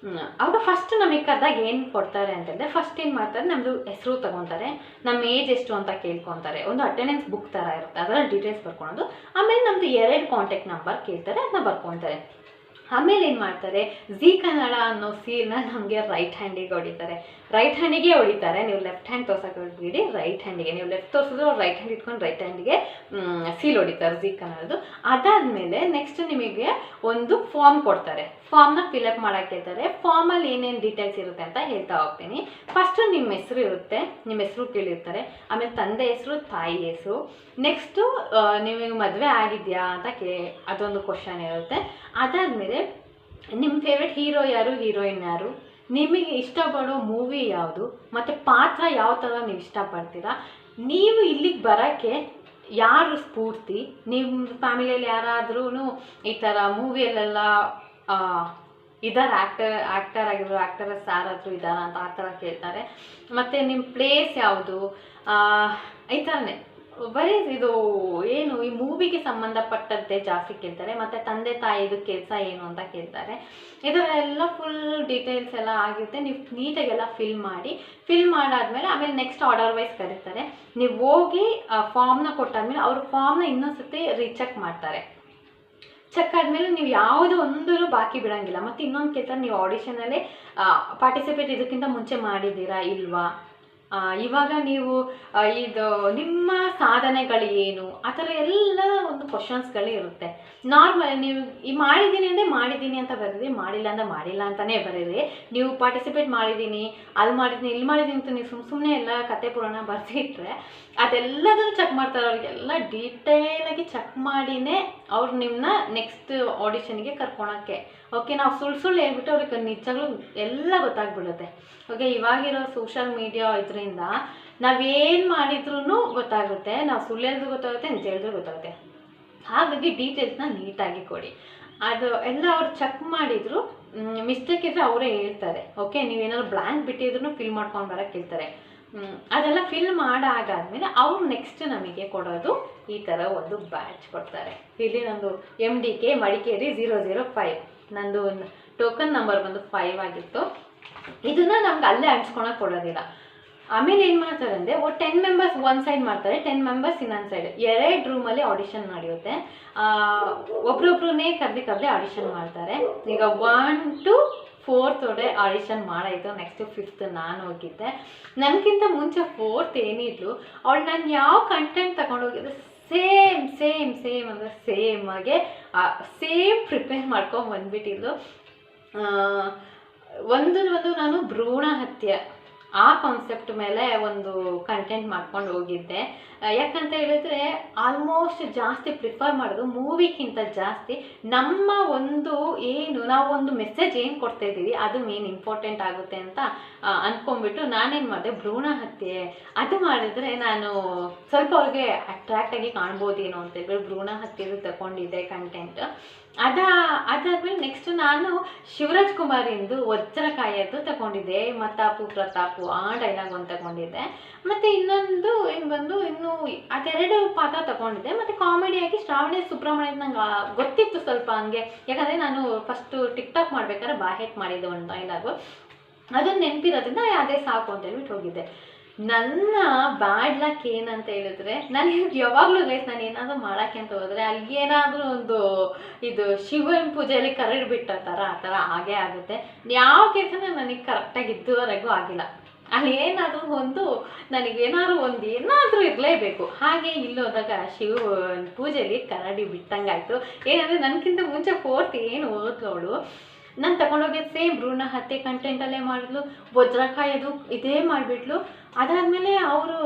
ಆವಾಗ ಫಸ್ಟ್ ನಮಗೆ ಕರೆದಾಗ ಏನು ಕೊಡ್ತಾರೆ ಅಂತಂದರೆ, ಫಸ್ಟ್ ಏನು ಮಾಡ್ತಾರೆ, ನಮ್ಮದು ಹೆಸರು ತಗೊತಾರೆ, ನಮ್ಮ ಏಜ್ ಎಷ್ಟು ಅಂತ ಕೇಳ್ಕೊತಾರೆ, ಒಂದು ಅಟೆಂಡೆನ್ಸ್ ಬುಕ್ ಥರ ಇರುತ್ತೆ, ಅದರಲ್ಲಿ ಡೀಟೇಲ್ಸ್ ಬರ್ಕೊಳೋದು. ಆಮೇಲೆ ನಮ್ಮದು 2 ಕಾಂಟ್ಯಾಕ್ಟ್ ನಂಬರ್ ಕೇಳ್ತಾರೆ, ಅದನ್ನ ಬರ್ಕೊತಾರೆ. ಆಮೇಲೆ ಏನು ಮಾಡ್ತಾರೆ, ಜೀ ಕನ್ನಡ ಅನ್ನೋ ಸೀಲ್ನ ನಮಗೆ ರೈಟ್ ಹ್ಯಾಂಡಿಗೆ ಹೊಡಿತಾರೆ. ನೀವು ಲೆಫ್ಟ್ ಹ್ಯಾಂಡ್ ತೋರ್ಸೋಕೆ ಹೋಗ್ಬಿಡಿ, ರೈಟ್ ಹ್ಯಾಂಡಿಗೆ. ನೀವು ಲೆಫ್ಟ್ ತೋರಿಸಿದ್ರು ಅವ್ರು ರೈಟ್ ಹ್ಯಾಂಡ್ ಇಟ್ಕೊಂಡು ರೈಟ್ ಹ್ಯಾಂಡಿಗೆ ಸೀಲ್ ಹೊಡಿತಾರೆ ಜೀ ಕನ್ನಡದು. ಅದಾದಮೇಲೆ ನೆಕ್ಸ್ಟ್ ನಿಮಗೆ ಒಂದು ಫಾರ್ಮ್ ಕೊಡ್ತಾರೆ. ಫಾರ್ಮ್ನ ಫಿಲಪ್ ಮಾಡೋಕ್ಕೆ ಹೇಳ್ತಾರೆ. ಫಾರ್ಮಲ್ಲಿ ಏನೇನು ಡೀಟೇಲ್ಸ್ ಇರುತ್ತೆ ಅಂತ ಹೇಳ್ತಾ ಹೋಗ್ತೀನಿ. ಫಸ್ಟು ನಿಮ್ಮ ಹೆಸರು ಇರುತ್ತೆ, ನಿಮ್ಮ ಹೆಸರು ಕೇಳಿರ್ತಾರೆ. ಆಮೇಲೆ ತಂದೆ ಹೆಸರು, ತಾಯಿ ಹೆಸರು. ನೆಕ್ಸ್ಟು ನಿಮಗೆ ಮದುವೆ ಆಗಿದೆಯಾ ಅಂತ ಅದೊಂದು ಕ್ವಶನ್ ಇರುತ್ತೆ. ಅದಾದಮೇಲೆ ನಿಮ್ಮ ಫೇವ್ರೆಟ್ ಹೀರೋ ಯಾರು, ಹೀರೋಯಿನ್ ಯಾರು, ನಿಮಗೆ ಇಷ್ಟಪಡೋ ಮೂವಿ ಯಾವುದು, ಮತ್ತು ಪಾತ್ರ ಯಾವ ಥರ ನೀವು ಇಷ್ಟಪಡ್ತೀರಾ, ನೀವು ಇಲ್ಲಿಗೆ ಬರೋಕ್ಕೆ ಯಾರು ಸ್ಫೂರ್ತಿ, ನಿಮ್ಮ ಫ್ಯಾಮಿಲಿಯಲ್ಲಿ ಯಾರಾದ್ರೂ ಈ ಥರ ಮೂವಿಯಲ್ಲೆಲ್ಲ ಇದಾರೆ ಆ್ಯಕ್ಟರ್ ಆಗಿರೋ ಆ್ಯಕ್ಟರಸ್ ಯಾರಾದರೂ ಇದ್ದಾರ ಅಂತ ಆ ಥರ ಕೇಳ್ತಾರೆ. ಮತ್ತು ನಿಮ್ಮ ಪ್ಲೇಸ್ ಯಾವುದು, ಈ ಥರನೇ ಬರೀ ಇದು ಏನು ಈ ಮೂವಿಗೆ ಸಂಬಂಧಪಟ್ಟಂತೆ ಜಾಸ್ತಿ ಕೇಳ್ತಾರೆ. ಮತ್ತು ತಂದೆ ತಾಯಿದು ಕೆಲಸ ಏನು ಅಂತ ಕೇಳ್ತಾರೆ. ಇದರೆಲ್ಲ ಫುಲ್ ಡೀಟೇಲ್ಸ್ ಎಲ್ಲ ಆಗಿರುತ್ತೆ. ನೀವು ನೀಟಾಗೆಲ್ಲ ಫಿಲ್ ಮಾಡಾದ್ಮೇಲೆ ಆಮೇಲೆ ನೆಕ್ಸ್ಟ್ ಆರ್ಡರ್ ವೈಸ್ ಕರೀತಾರೆ. ನೀವು ಹೋಗಿ ಫಾರ್ಮ್ನ ಕೊಟ್ಟಾದ್ಮೇಲೆ ಅವ್ರ ಫಾರ್ಮ್ನ ಇನ್ನೊಂದು ಸತಿ ರೀಚೆಕ್ ಮಾಡ್ತಾರೆ. ಚೆಕ್ ಆದಮೇಲೆ ನೀವು ಯಾವುದೋ ಒಂದೂ ಬಾಕಿ ಬಿಡೋಂಗಿಲ್ಲ. ಮತ್ತು ಇನ್ನೊಂದು ಕೇಳ್ತಾರೆ, ನೀವು ಆಡಿಷನಲ್ಲಿ ಪಾರ್ಟಿಸಿಪೇಟ್ ಇದಕ್ಕಿಂತ ಮುಂಚೆ ಮಾಡಿದ್ದೀರಾ ಇಲ್ವಾ, ಇವಾಗ ನೀವು ಇದು ನಿಮ್ಮ ಸಾಧನೆಗಳು ಏನು, ಆ ಥರ ಎಲ್ಲ ಒಂದು ಕ್ವಶನ್ಸ್ಗಳು ಇರುತ್ತೆ. ನಾರ್ಮಲ್ ನೀವು ಈ ಮಾಡಿದ್ದೀನಿ ಅಂದರೆ ಮಾಡಿದ್ದೀನಿ ಅಂತ ಬರೀರಿ, ಮಾಡಿಲ್ಲ ಅಂದರೆ ಮಾಡಿಲ್ಲ ಅಂತಲೇ ಬರೀರಿ. ನೀವು ಪಾರ್ಟಿಸಿಪೇಟ್ ಮಾಡಿದ್ದೀನಿ, ಅಲ್ಲಿ ಮಾಡಿದ್ದೀನಿ, ಇಲ್ಲಿ ಮಾಡಿದ್ದೀನಿ ಅಂತ ನೀವು ಸುಮ್ಮನೆ ಎಲ್ಲ ಕತೆ ಪುರಾಣ ಬರ್ತಿಟ್ರೆ ಅದೆಲ್ಲದನ್ನು ಚೆಕ್ ಮಾಡ್ತಾರೆ. ಅವ್ರಿಗೆಲ್ಲ ಡೀಟೇಲಾಗಿ ಚೆಕ್ ಮಾಡಿನೇ ಅವ್ರು ನಿಮ್ಮನ್ನ ನೆಕ್ಸ್ಟ್ ಆಡಿಷನ್ಗೆ ಕರ್ಕೊಳಕ್ಕೆ. ಓಕೆ, ನಾವು ಸುಳ್ಳು ಹೇಳ್ಬಿಟ್ಟು ಅವ್ರಿಗೆ ನಿಜಗಳು ಎಲ್ಲ ಗೊತ್ತಾಗ್ಬಿಡುತ್ತೆ. ಓಕೆ, ಇವಾಗಿರೋ ಸೋಷಲ್ ಮೀಡಿಯಾ ಇದರಿಂದ ನಾವೇನು ಮಾಡಿದ್ರೂ ಗೊತ್ತಾಗುತ್ತೆ. ನಾವು ಸುಳ್ಳು ಹೇಳಿದ್ರು ಗೊತ್ತಾಗುತ್ತೆ, ನಿಜ ಹೇಳಿದ್ರು ಗೊತ್ತಾಗುತ್ತೆ. ಹಾಗಾಗಿ ಡೀಟೇಲ್ಸ್ನ ನೀಟಾಗಿ ಕೊಡಿ. ಅದು ಎಲ್ಲ ಅವ್ರು ಚೆಕ್ ಮಾಡಿದ್ರು ಮಿಸ್ಟೇಕ್ ಇದ್ದರೆ ಅವರೇ ಹೇಳ್ತಾರೆ. ಓಕೆ, ನೀವೇನಾದ್ರು ಬ್ಲ್ಯಾಂಕ್ ಬಿಟ್ಟಿದ್ರು ಫಿಲ್ ಮಾಡ್ಕೊಂಡು ಬರೋಕ್ಕೆ ಹೇಳ್ತಾರೆ. ಅದೆಲ್ಲ ಫಿಲ್ ಮಾಡಾಗಾದ್ಮೇಲೆ ಅವ್ರು ನೆಕ್ಸ್ಟ್ ನಮಗೆ ಕೊಡೋದು ಈ ಥರ ಒಂದು ಬ್ಯಾಚ್ ಕೊಡ್ತಾರೆ. ಇಲ್ಲಿ ನಂದು MDK ಮಡಿಕೇರಿ 005, ನಂದು ಟೋಕನ್ ನಂಬರ್ ಬಂದು 5 ಆಗಿತ್ತು. ಇದನ್ನು ನಮ್ಗೆ ಅಲ್ಲೇ ಹಂಚ್ಕೊಳಕ್ಕೆ ಕೊಡೋದಿಲ್ಲ. ಆಮೇಲೆ ಏನು ಮಾಡ್ತಾರೆ ಅಂದರೆ 10 ಮೆಂಬರ್ಸ್ ಒಂದು ಸೈಡ್ ಮಾಡ್ತಾರೆ, 10 ಮೆಂಬರ್ಸ್ ಇನ್ನೊಂದು ಸೈಡ್, 2 ರೂಮಲ್ಲಿ ಆಡಿಷನ್ ನಡೆಯುತ್ತೆ. ಒಬ್ರೊಬ್ರನ್ನೇ ಕರೆದು ಆಡಿಷನ್ ಮಾಡ್ತಾರೆ. ಈಗ 1 to 4th audition ಮಾಡಾಯಿತು. Next 5th ನಾನು ಹೋಗಿದ್ದೆ. ನನಗಿಂತ ಮುಂಚೆ 4th ಏನಿದ್ಲು ಅವಳು ನಾನು ಯಾವ ಕಂಟೆಂಟ್ ತಗೊಂಡೋಗಿದ್ದೆ ಸೇಮ್ ಅಂದರೆ ಸೇಮಾಗೆ ಸೇಮ್ ಪ್ರಿಪೇರ್ ಮಾಡ್ಕೊಂಡು ಬಂದುಬಿಟ್ಟಿದ್ಲು. ಒಂದು ನಾನು ಭ್ರೂಣ ಹತ್ಯೆ ಆ ಕಾನ್ಸೆಪ್ಟ್ ಮೇಲೆ ಒಂದು ಕಂಟೆಂಟ್ ಮಾಡ್ಕೊಂಡು ಹೋಗಿದ್ದೆ. ಯಾಕಂತ ಹೇಳಿದ್ರೆ ಆಲ್ಮೋಸ್ಟ್ ಜಾಸ್ತಿ ಪ್ರಿಫರ್ ಮಾಡೋದು ಮೂವಿಗಿಂತ ಜಾಸ್ತಿ ನಮ್ಮ ಒಂದು ಏನು ನಾವು ಒಂದು ಮೆಸೇಜ್ ಏನು ಕೊಡ್ತಾ ಇದ್ದೀವಿ ಅದು ಮೇನ್ ಇಂಪಾರ್ಟೆಂಟ್ ಆಗುತ್ತೆ ಅಂತ ಅಂದ್ಕೊಂಡ್ಬಿಟ್ಟು ನಾನೇನು ಮಾಡಿದೆ, ಭ್ರೂಣ ಹತ್ಯೆ ಅದು ಮಾಡಿದ್ರೆ ನಾನು ಸ್ವಲ್ಪ ಅವ್ರಿಗೆ ಅಟ್ರಾಕ್ಟಾಗಿ ಕಾಣ್ಬೋದೇನೋ ಅಂತ ಹೇಳ್ಬಿಟ್ಟು ಭ್ರೂಣ ಹತ್ಯೆದು ತಗೊಂಡಿದ್ದೆ ಕಂಟೆಂಟ್. ಅದಾದ್ಮೇಲೆ ನೆಕ್ಸ್ಟ್ ನಾನು ಶಿವರಾಜ್ ಕುಮಾರಿಂದು ವಜ್ರಕಾಯದ್ದು ತಗೊಂಡಿದ್ದೆ, ಮತ್ತಾಪು ಪ್ರತಾಪು ಆ ಡೈಲಾಗ್ ಒಂದು ತಗೊಂಡಿದ್ದೆ. ಮತ್ತು ಇನ್ನೊಂದು ಇನ್ನು ಅದೆರಡು ಪಾತ್ರ ತಗೊಂಡಿದ್ದೆ. ಮತ್ತು ಕಾಮಿಡಿಯಾಗಿ ಶ್ರಾವಣಿ ಸುಬ್ರಹ್ಮಣ್ಯದ ನಂಗೆ ಗೊತ್ತಿತ್ತು ಸ್ವಲ್ಪ ಹಂಗೆ, ಯಾಕಂದರೆ ನಾನು ಫಸ್ಟು ಟಿಕ್ಟಾಕ್ ಮಾಡ್ಬೇಕಾದ್ರೆ ಬಾಹೆಟ್ ಮಾಡಿದ್ದೆ ಒಂದು ಡೈಲಾಗು, ಅದನ್ನು ನೆನಪಿರೋದ್ರಿಂದ ಅದೇ ಸಾಕು ಅಂತ ಹೇಳ್ಬಿಟ್ಟು ಹೋಗಿದ್ದೆ. ನನ್ನ ಬ್ಯಾಡ್ ಲಕ್ ಏನಂತ ಹೇಳಿದ್ರೆ, ನಾನು ಯಾವಾಗಲೂ ಗೈಸ್ ನಾನು ಏನಾದರೂ ಮಾಡೋಕ್ಕೆ ಅಂತ ಹೋದರೆ ಅಲ್ಲಿ ಏನಾದರೂ ಒಂದು ಇದು ಶಿವನ ಪೂಜೆಯಲ್ಲಿ ಕರಡಿಬಿಟ್ಟ ಆ ಥರ ಹಾಗೇ ಆಗುತ್ತೆ. ಯಾವ ಕೆಲಸನ ನನಗೆ ಕರೆಕ್ಟಾಗಿ ಇದುವರೆಗೂ ಆಗಿಲ್ಲ. ಅಲ್ಲಿ ಏನಾದರೂ ಏನಾದರೂ ಇರಲೇಬೇಕು. ಹಾಗೆ ಇಲ್ಲೋದಾಗ ಶಿವ ಪೂಜೆಯಲ್ಲಿ ಕರಡಿ ಬಿಟ್ಟಂಗಾಯಿತು. ಏನಂದರೆ ನನಗಿಂತ ಮುಂಚೆ 4th ಏನು ಓದ್ಲವಳು ನಾನು ತಗೊಂಡೋಗಿ ಸೇಮ್ ಭ್ರೂಣ ಹತ್ಯೆ ಕಂಟೆಂಟಲ್ಲೇ ಮಾಡಿದ್ಲು, ವಜ್ರಕಾಯದು ಇದೇ ಮಾಡಿಬಿಟ್ಲು. ಅದಾದಮೇಲೆ ಅವರು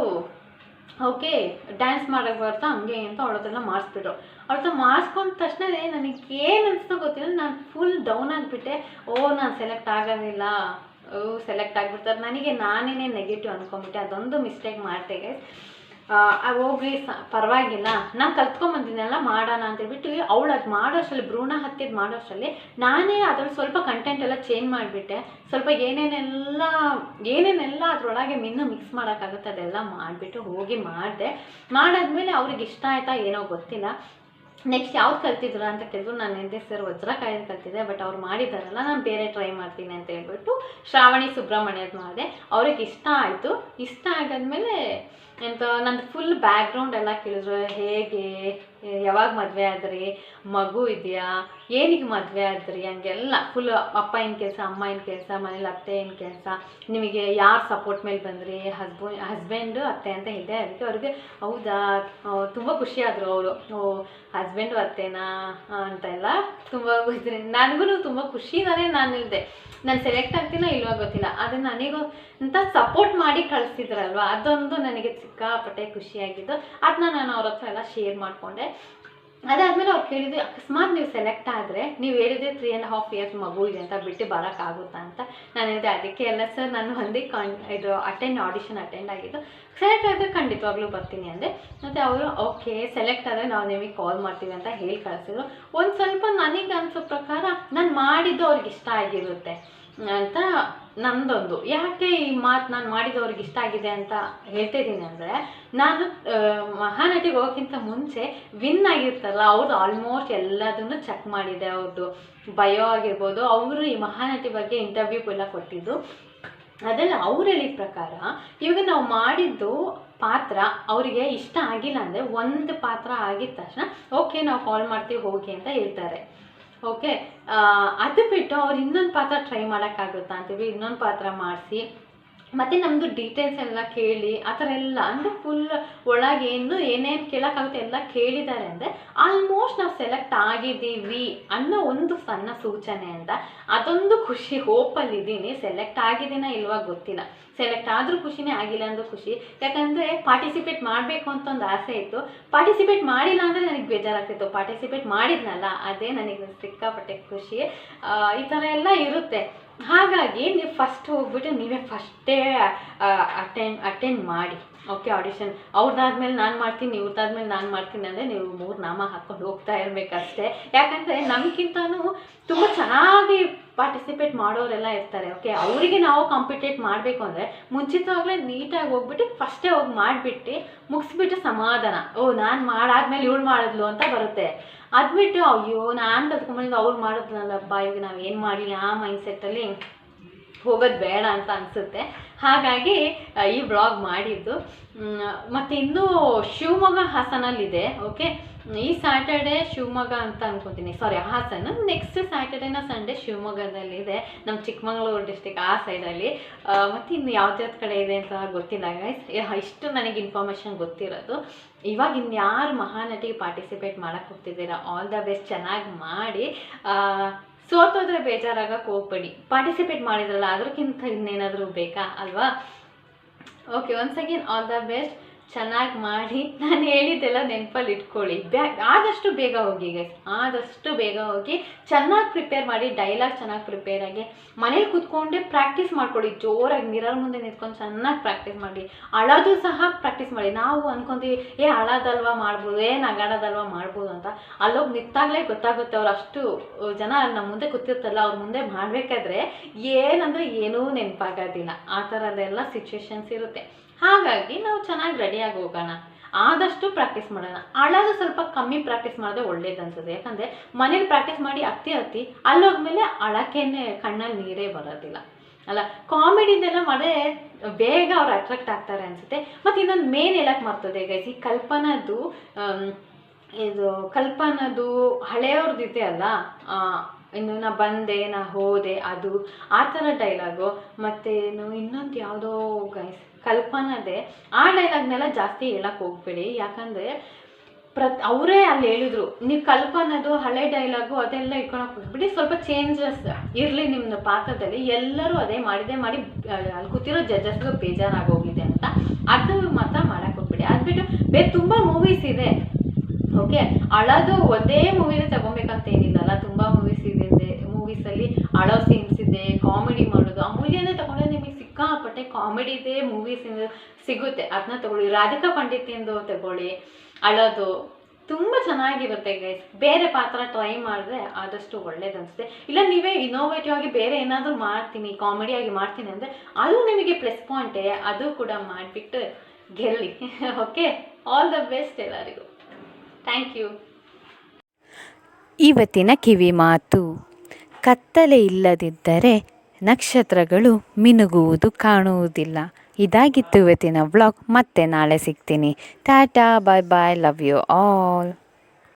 ಓಕೆ ಡ್ಯಾನ್ಸ್ ಮಾಡೋಕ್ಕೆ ಬರ್ತಾ ಹಂಗೆ ಅಂತ ಅವಳದೆಲ್ಲ ಮಾಡಿಸ್ಬಿಟ್ರು. ಅವಳ್ತ ಮಾಡಿಸ್ಕೊಂಡ ತಕ್ಷಣ ನನಗೆ ಏನು ಅನಿಸ್ತೋ ಗೊತ್ತಿಲ್ಲ, ನಾನು ಫುಲ್ ಡೌನ್ ಆಗಿಬಿಟ್ಟೆ. ನಾನು ಸೆಲೆಕ್ಟ್ ಆಗೋದಿಲ್ಲ, ಸೆಲೆಕ್ಟ್ ಆಗಿಬಿಡ್ತಾರೆ, ನನಗೆ ನಾನೇ ನೆಗೆಟಿವ್ ಅಂದ್ಕೊಂಡ್ಬಿಟ್ಟೆ. ಅದೊಂದು ಮಿಸ್ಟೇಕ್ ಮಾಡ್ತೇವೆ. ಹೋಗ್ರಿ ಪರವಾಗಿಲ್ಲ, ನಾನು ಕಲ್ತ್ಕೊಂಬಂದಿದ್ದೆಲ್ಲ ಮಾಡೋಣ ಅಂತೇಳ್ಬಿಟ್ಟು ಅವಳು ಅದು ಮಾಡೋಷ್ಟರಲ್ಲಿ ಭ್ರೂಣ ಹತ್ಯೆದು ಮಾಡೋಷ್ಟರಲ್ಲಿ ನಾನೇ ಅದ್ರಲ್ಲಿ ಸ್ವಲ್ಪ ಕಂಟೆಂಟ್ ಎಲ್ಲ ಚೇಂಜ್ ಮಾಡಿಬಿಟ್ಟೆ. ಸ್ವಲ್ಪ ಏನೇನೆಲ್ಲ ಅದರೊಳಗೆ ಇನ್ನೂ ಮಿಕ್ಸ್ ಮಾಡೋಕ್ಕಾಗುತ್ತೆ ಅದೆಲ್ಲ ಮಾಡಿಬಿಟ್ಟು ಹೋಗಿ ಮಾಡಾದ್ಮೇಲೆ ಅವ್ರಿಗೆ ಇಷ್ಟ ಆಯಿತಾ ಏನೋ ಗೊತ್ತಿಲ್ಲ. ನೆಕ್ಸ್ಟ್ ಯಾವ್ದು ಕಲ್ತಿದ್ರು ಅಂತ ಕೇಳಿದ್ರು, ನಾನು ಎಂದೇ ಸರ್ ವಜ್ರಕಾಯದ ಕಲ್ತಿದ್ದೆ, ಬಟ್ ಅವ್ರು ಮಾಡಿದಾರಲ್ಲ ನಾನು ಬೇರೆ ಟ್ರೈ ಮಾಡ್ತೀನಿ ಅಂತ ಹೇಳ್ಬಿಟ್ಟು ಶ್ರಾವಣಿ ಸುಬ್ರಹ್ಮಣ್ಯದ ಮಾಡಿದೆ. ಅವ್ರಿಗೆ ಇಷ್ಟ ಆಯಿತು. ಇಷ್ಟ ಆಗಾದ್ಮೇಲೆ ನಂದು ಫುಲ್ ಬ್ಯಾಕ್ಗ್ರೌಂಡ್ ಎಲ್ಲ ಕೇಳಿದ್ರು, ಹೇಗೆ ಯಾವಾಗ ಮದುವೆ ಆದ್ರಿ, ಮಗು ಇದೆಯಾ, ಏನಿಗೆ ಮದುವೆ ಆದ್ರಿ, ಹಂಗೆಲ್ಲ ಫುಲ್ ಅಪ್ಪ ಏನು ಕೆಲಸ, ಅಮ್ಮ ಏನು ಕೆಲಸ, ಮನೇಲಿ ಅತ್ತೆ ಏನು ಕೆಲಸ, ನಿಮಗೆ ಯಾರು ಸಪೋರ್ಟ್ ಮೇಲೆ ಬಂದ್ರಿ, ಹಸ್ಬೆಂಡು ಅತ್ತೆ ಅಂತ ಇದೆ. ಅದಕ್ಕೆ ಅವ್ರಿಗೆ ಹೌದಾ ತುಂಬ ಖುಷಿಯಾದರು ಅವರು, ಹಸ್ಬೆಂಡು ಅತ್ತೆನಾ ಅಂತೆಲ್ಲ ತುಂಬ ಇದ್ರೆ ನನಗೂ ತುಂಬ ಖುಷಿನೇ. ನಾನು ಇಲ್ಲದೆ ನಾನು ಸೆಲೆಕ್ಟ್ ಆಗ್ತೀನೋ ಇಲ್ವೋ ಗೊತ್ತಿಲ್ಲ, ಆದರೆ ನನಗೂ ಅಂತ ಸಪೋರ್ಟ್ ಮಾಡಿ ಕಳಿಸ್ತಿದ್ರಲ್ವ, ಅದೊಂದು ನನಗೆ ಸಿಕ್ಕಾಪಟ್ಟೆ ಖುಷಿಯಾಗಿದ್ದು. ಅದನ್ನ ನಾನು ಅವ್ರ ಹತ್ರ ಎಲ್ಲ ಶೇರ್ ಮಾಡಿಕೊಂಡೆ. ಅದಾದಮೇಲೆ ಅವ್ರು ಕೇಳಿದ್ರು, ಅಕಸ್ಮಾತ್ ನೀವು ಸೆಲೆಕ್ಟ್ ಆದರೆ ನೀವು ಹೇಳಿದ್ರೆ 3.5 ಇಯರ್ಸ್ ಮಗು ಇದೆ ಅಂತ ಬಿಟ್ಟು ಬರೋಕ್ಕಾಗುತ್ತಾ ಅಂತ. ನಾನು ಹೇಳಿದೆ ಅದಕ್ಕೆ ಎಲ್ಲ ಸರ್, ನಾನು ಒಂದೇ ಆಡಿಷನ್ ಅಟೆಂಡ್ ಆಗಿದ್ದು, ಸೆಲೆಕ್ಟ್ ಆದರೆ ಖಂಡಿತವಾಗ್ಲೂ ಬರ್ತೀನಿ ಅಂದೆ. ಮತ್ತು ಅವರು ಓಕೆ ಸೆಲೆಕ್ಟ್ ಆದರೆ ನಾವು ನಿಮಗೆ ಕಾಲ್ ಮಾಡ್ತೀವಿ ಅಂತ ಹೇಳಿ ಕಳಿಸಿದ್ರು. ಒಂದು ಸ್ವಲ್ಪ ನನಗೆ ಅನಿಸೋ ಪ್ರಕಾರ ನಾನು ಮಾಡಿದ್ದು ಅವ್ರಿಗೆ ಇಷ್ಟ ಆಗಿರುತ್ತೆ ಅಂತ ನಂದೊಂದು. ಯಾಕೆ ಈ ಮಾತು ನಾನು ಮಾಡಿದವ್ರಿಗೆ ಇಷ್ಟ ಆಗಿದೆ ಅಂತ ಹೇಳ್ತಾ ಇದ್ದೀನಿ ಅಂದರೆ, ನಾನು ಮಹಾನಟಿಗೆ ಹೋಗೋಕ್ಕಿಂತ ಮುಂಚೆ ವಿನ್ ಆಗಿರ್ತಾರಲ್ಲ ಅವ್ರದ್ದು ಆಲ್ಮೋಸ್ಟ್ ಎಲ್ಲದನ್ನು ಚೆಕ್ ಮಾಡಿದೆ. ಅವ್ರದ್ದು ಬಯೋ ಆಗಿರ್ಬೋದು, ಅವರು ಈ ಮಹಾನಟಿ ಬಗ್ಗೆ ಇಂಟರ್ವ್ಯೂ ಎಲ್ಲ ಕೊಟ್ಟಿದ್ದು. ಅದೆಲ್ಲ ಅವ್ರು ಹೇಳಿದ ಪ್ರಕಾರ ಇವಾಗ ನಾವು ಮಾಡಿದ್ದು ಪಾತ್ರ ಅವರಿಗೆ ಇಷ್ಟ ಆಗಿಲ್ಲ ಅಂದರೆ, ಒಂದು ಪಾತ್ರ ಆಗಿದ ತಕ್ಷಣ ಓಕೆ ನಾವು ಕಾಲ್ ಮಾಡ್ತೀವಿ ಹೋಗಿ ಅಂತ ಹೇಳ್ತಾರೆ. ಓಕೆ, ಅದು ಬಿಟ್ಟು ಅವ್ರು ಇನ್ನೊಂದು ಪಾತ್ರ ಟ್ರೈ ಮಾಡೋಕ್ಕಾಗುತ್ತಾ ಅಂತೀವಿ, ಇನ್ನೊಂದು ಪಾತ್ರ ಮಾಡಿಸಿ ಮತ್ತು ನಮ್ಮದು ಡೀಟೇಲ್ಸ್ ಎಲ್ಲ ಕೇಳಿ ಆ ಥರ ಎಲ್ಲ ಅಂದರೆ ಫುಲ್ ಒಳಗೆ ಏನೇನು ಕೇಳೋಕ್ಕಾಗುತ್ತೆ ಎಲ್ಲ ಕೇಳಿದ್ದಾರೆ ಅಂದರೆ ಆಲ್ಮೋಸ್ಟ್ ನಾವು ಸೆಲೆಕ್ಟ್ ಆಗಿದ್ದೀವಿ ಅನ್ನೋ ಒಂದು ಸಣ್ಣ ಸೂಚನೆ ಅಂತ. ಅದೊಂದು ಖುಷಿ, ಹೋಪಲ್ಲಿದ್ದೀನಿ. ಸೆಲೆಕ್ಟ್ ಆಗಿದ್ದೀನ ಇಲ್ವಾ ಗೊತ್ತಿಲ್ಲ, ಸೆಲೆಕ್ಟ್ ಆದರೂ ಖುಷಿನೇ, ಆಗಿಲ್ಲ ಅಂದರೂ ಖುಷಿ. ಯಾಕಂದರೆ ಪಾರ್ಟಿಸಿಪೇಟ್ ಮಾಡಬೇಕು ಅಂತ ಒಂದು ಆಸೆ ಇತ್ತು. ಪಾರ್ಟಿಸಿಪೇಟ್ ಮಾಡಿಲ್ಲ ಅಂದರೆ ನನಗೆ ಬೇಜಾರಾಗ್ತಿತ್ತು, ಪಾರ್ಟಿಸಿಪೇಟ್ ಮಾಡಿದ್ನಲ್ಲ ಅದೇ ನನಗೆ ಸಿಕ್ಕಾಪಟ್ಟೆ ಖುಷಿ. ಈ ಥರ ಎಲ್ಲ ಇರುತ್ತೆ. ಹಾಗಾಗಿ ನೀವು ಫಸ್ಟ್ ಹೋಗ್ಬಿಟ್ಟು ನೀವೇ ಫಸ್ಟೇ ಅಟೆಂಡ್ ಮಾಡಿ. ಓಕೆ, ಆಡಿಷನ್ ಅವ್ರದ್ದಾದ್ಮೇಲೆ ನಾನು ಮಾಡ್ತೀನಿ, ಇವ್ರದ್ದಾದ್ಮೇಲೆ ನಾನು ಮಾಡ್ತೀನಿ ಅಂದರೆ ನೀವು 3 ನಾಮ ಹಾಕ್ಕೊಂಡು ಹೋಗ್ತಾ ಇರಬೇಕಷ್ಟೇ. ಯಾಕಂದರೆ ನಮಗಿಂತನೂ ತುಂಬ ಚೆನ್ನಾಗಿ ಪಾರ್ಟಿಸಿಪೇಟ್ ಮಾಡೋರೆಲ್ಲ ಇರ್ತಾರೆ. ಓಕೆ, ಅವರಿಗೆ ನಾವು ಕಾಂಪಿಟೇಟ್ ಮಾಡಬೇಕು ಅಂದರೆ ಮುಂಚಿತವಾಗಲೇ ನೀಟಾಗಿ ಹೋಗ್ಬಿಟ್ಟು ಫಸ್ಟೇ ಹೋಗಿ ಮಾಡಿಬಿಟ್ಟು ಮುಗಿಸ್ಬಿಟ್ಟು ಸಮಾಧಾನ, ನಾನು ಮಾಡಾದ್ಮೇಲೆ ಇವಳು ಮಾಡಿದ್ಲು ಅಂತ ಬರುತ್ತೆ. ಅದ್ಬಿಟ್ಟು ಅಯ್ಯೋ ನಾನು ಕಲ್ತ್ಕೊಂಡ್ಬಂದಿದ್ದು ಅವ್ರು ಮಾಡಿದ್ನಲ್ಲಪ್ಪ, ಇವಾಗ ನಾವು ಏನು ಮಾಡಲಿ ಆ ಮೈಂಡ್ಸೆಟ್ಟಲ್ಲಿ ಹೋಗೋದು ಬೇಡ ಅಂತ ಅನಿಸುತ್ತೆ. ಹಾಗಾಗಿ ಈ ವ್ಲಾಗ್ ಮಾಡಿದ್ದು. ಮತ್ತು ಇನ್ನೂ ಶಿವಮೊಗ್ಗ ಹಾಸನಲ್ಲಿದೆ. ಓಕೆ, ಈ ಸ್ಯಾಟರ್ಡೆ ಶಿವಮೊಗ್ಗ ಅಂತ ಅನ್ಕೊತೀನಿ, ಸಾರಿ ಹಾಸನ. ನೆಕ್ಸ್ಟ್ ಸ್ಯಾಟರ್ಡೇನ ಸಂಡೇ ಶಿವಮೊಗ್ಗದಲ್ಲಿದೆ, ನಮ್ಮ ಚಿಕ್ಕಮಗಳೂರು ಡಿಸ್ಟಿಕ್ ಆ ಸೈಡಲ್ಲಿ. ಮತ್ತು ಇನ್ನು ಯಾವ್ದು ಕಡೆ ಇದೆ ಅಂತ ಗೊತ್ತಿಲ್ಲ ಗೈಸ್. ಇಷ್ಟು ನನಗೆ ಇನ್ಫಾರ್ಮೇಷನ್ ಗೊತ್ತಿರೋದು. ಇವಾಗ ಇನ್ಯಾರು ಮಹಾನಟಿಗೆ ಪಾರ್ಟಿಸಿಪೇಟ್ ಮಾಡೋಕ್ಕೆ ಹೋಗ್ತಿದ್ದೀರಾ, ಆಲ್ ದ ಬೆಸ್ಟ್, ಚೆನ್ನಾಗಿ ಮಾಡಿ. ಸೋತೋದ್ರೆ ಬೇಜಾರಾಗಕ್ಕೆ ಹೋಗ್ಬೇಡಿ, ಪಾರ್ಟಿಸಿಪೇಟ್ ಮಾಡಿದ್ರಲ್ಲ ಅದಕ್ಕಿಂತ ಇನ್ನೇನಾದರೂ ಬೇಕಾ ಅಲ್ವಾ. Okay, once again all the best, ಚೆನ್ನಾಗಿ ಮಾಡಿ. ನಾನು ಹೇಳಿದ್ದೆಲ್ಲ ನೆನಪಲ್ಲಿ ಇಟ್ಕೊಳ್ಳಿ. ಆದಷ್ಟು ಬೇಗ ಹೋಗಿ ಗೈಸ್, ಆದಷ್ಟು ಬೇಗ ಹೋಗಿ ಚೆನ್ನಾಗಿ ಪ್ರಿಪೇರ್ ಮಾಡಿ, ಡೈಲಾಗ್ ಚೆನ್ನಾಗಿ ಪ್ರಿಪೇರ್ ಆಗಿ ಮನೇಲಿ ಕೂತ್ಕೊಂಡೆ ಪ್ರಾಕ್ಟೀಸ್ ಮಾಡ್ಕೊಳ್ಳಿ. ಜೋರಾಗಿ ಮಿರರ್ ಮುಂದೆ ನಿಂತ್ಕೊಂಡು ಚೆನ್ನಾಗಿ ಪ್ರಾಕ್ಟೀಸ್ ಮಾಡಿ. ಅಳೋದು ಸಹ ಪ್ರಾಕ್ಟೀಸ್ ಮಾಡಿ. ನಾವು ಅಂದ್ಕೊತೀವಿ ಅಳೋದಲ್ವಾ ಮಾಡ್ಬೋದು, ನಗಾಡೋದಲ್ವಾ ಮಾಡ್ಬೋದು ಅಂತ. ಅಲ್ಲೋಗಿ ನಿಂತಾಗಲೇ ಗೊತ್ತಾಗುತ್ತೆ. ಅವ್ರು ಅಷ್ಟು ಜನ ನಮ್ಮ ಮುಂದೆ ಕೂತಿರ್ತಲ್ಲ, ಅವ್ರ ಮುಂದೆ ಮಾಡಬೇಕಾದ್ರೆ ಏನಂದರೆ ಏನೂ ನೆನಪಾಗೋದಿಲ್ಲ. ಆ ಥರದ್ದೆಲ್ಲ ಸಿಚುವೇಶನ್ಸ್ ಇರುತ್ತೆ. ಹಾಗಾಗಿ ನಾವು ಚೆನ್ನಾಗಿ ರೆಡಿಯಾಗಿ ಹೋಗೋಣ, ಆದಷ್ಟು ಪ್ರಾಕ್ಟೀಸ್ ಮಾಡೋಣ. ಅಳೋದು ಸ್ವಲ್ಪ ಕಮ್ಮಿ ಪ್ರಾಕ್ಟೀಸ್ ಮಾಡಿದ್ರೆ ಒಳ್ಳೇದು ಅನ್ಸುತ್ತೆ. ಯಾಕಂದರೆ ಮನೇಲಿ ಪ್ರಾಕ್ಟೀಸ್ ಮಾಡಿ ಹತ್ತಿ ಅಲ್ಲೋದ್ಮೇಲೆ ಅಳಕ್ಕೇನೆ ಕಣ್ಣಲ್ಲಿ ನೀರೇ ಬರೋದಿಲ್ಲ ಅಲ್ಲ. ಕಾಮಿಡಿದೆಲ್ಲ ಮಾಡಿದ್ರೆ ಬೇಗ ಅವ್ರು ಅಟ್ರಾಕ್ಟ್ ಆಗ್ತಾರೆ ಅನಿಸುತ್ತೆ. ಮತ್ತು ಇನ್ನೊಂದು ಮೇನ್ ಹೇಳಕ್ಕೆ ಮರ್ತದೆ ಗೈಸ್, ಈ ಕಲ್ಪನದು ಹಳೆಯವ್ರದ್ದಿದೆ ಅಲ್ಲ, ಇನ್ನು ನಾ ಬಂದೆ ನಾ ಹೋದೆ ಅದು ಆ ಥರ ಡೈಲಾಗು. ಮತ್ತು ಇನ್ನೊಂದು ಯಾವುದೋ ಗೈಸ್ ಕಲ್ಪನದೇ, ಆ ಡೈಲಾಗ್ನೆಲ್ಲ ಜಾಸ್ತಿ ಹೇಳಕ್ಕೆ ಹೋಗ್ಬೇಡಿ. ಯಾಕಂದರೆ ಅವರೇ ಅಲ್ಲಿ ಹೇಳಿದ್ರು, ನೀವು ಕಲ್ಪನದು ಹಳೆ ಡೈಲಾಗು ಅದೆಲ್ಲ ಇಟ್ಕೊಳಕ್ಕೆ ಹೋಗ್ಬಿಡಿ, ಸ್ವಲ್ಪ ಚೇಂಜಸ್ ಇರಲಿ ನಿಮ್ಮ ಪಾತ್ರದಲ್ಲಿ. ಎಲ್ಲರೂ ಅದೇ ಮಾಡಿ ಅಲ್ಲಿ ಕೂತಿರೋ ಜಡ್ಜಸ್ಗೂ ಬೇಜಾರಾಗೋಗಿದೆ ಅಂತ, ಅದು ಮಾತ್ರ ಮಾಡೋಕ್ಕೆ ಹೋಗ್ಬಿಡಿ. ಅದು ಬಿಟ್ಟು ಬೇರೆ ತುಂಬ ಮೂವೀಸ್ ಇದೆ. ಓಕೆ, ಅಳೋದು ಒಂದೇ ಮೂವಿನೇ ತಗೊಬೇಕಂತ ಏನಿಲ್ಲಲ್ಲ, ತುಂಬ ಮೂವೀಸಲ್ಲಿ ಅಳೋ ಸೀನ್ಸ್ ಇದೆ, ಕಾಮಿಡಿ ಮಾಡೋದು. ಅಮೂಲ್ಯನೇ ತಗೊಂಡ್ರೆ ನಿಮಗೆ ಸಿಕ್ಕಾಪಟ್ಟೆ ಕಾಮಿಡಿದೇ ಮೂವೀಸ್ ಸಿಗುತ್ತೆ, ಅದನ್ನ ತಗೊಳ್ಳಿ. ರಾಧಿಕಾ ಪಂಡಿತಿಂದು ತಗೊಳ್ಳಿ, ಅಳೋದು ತುಂಬ ಚೆನ್ನಾಗಿರುತ್ತೆ ಗೈಸ್. ಬೇರೆ ಪಾತ್ರ ಟ್ರೈ ಮಾಡಿದ್ರೆ ಆದಷ್ಟು ಒಳ್ಳೇದು ಅನಿಸುತ್ತೆ. ಇಲ್ಲ ನೀವೇ ಇನೋವೇಟಿವ್ ಆಗಿ ಬೇರೆ ಏನಾದರೂ ಮಾಡ್ತೀನಿ, ಕಾಮಿಡಿಯಾಗಿ ಮಾಡ್ತೀನಿ ಅಂದರೆ ಅದು ನಿಮಗೆ ಪ್ಲಸ್ ಪಾಯಿಂಟೇ, ಅದು ಕೂಡ ಮಾಡಿಬಿಟ್ಟು ಗೆಲ್ಲಿ. ಓಕೆ, ಆಲ್ ದ ಬೆಸ್ಟ್ ಎಲ್ಲರಿಗೂ. Thank you. ಇವತ್ತಿನ ಕಿವಿ ಮಾತು: ಕತ್ತಲೆ ಇಲ್ಲದಿದ್ದರೆ ನಕ್ಷತ್ರಗಳು ಮಿನುಗುವುದು ಕಾಣುವುದಿಲ್ಲ. ಇದಾಗಿತ್ತು ಇವತ್ತಿನ ವ್ಲಾಗ್. ಮತ್ತೆ ನಾಳೆ ಸಿಗ್ತೀನಿ. ಟಾಟಾ, ಬಾಯ್ ಬಾಯ್, ಲವ್ ಯು ಆಲ್.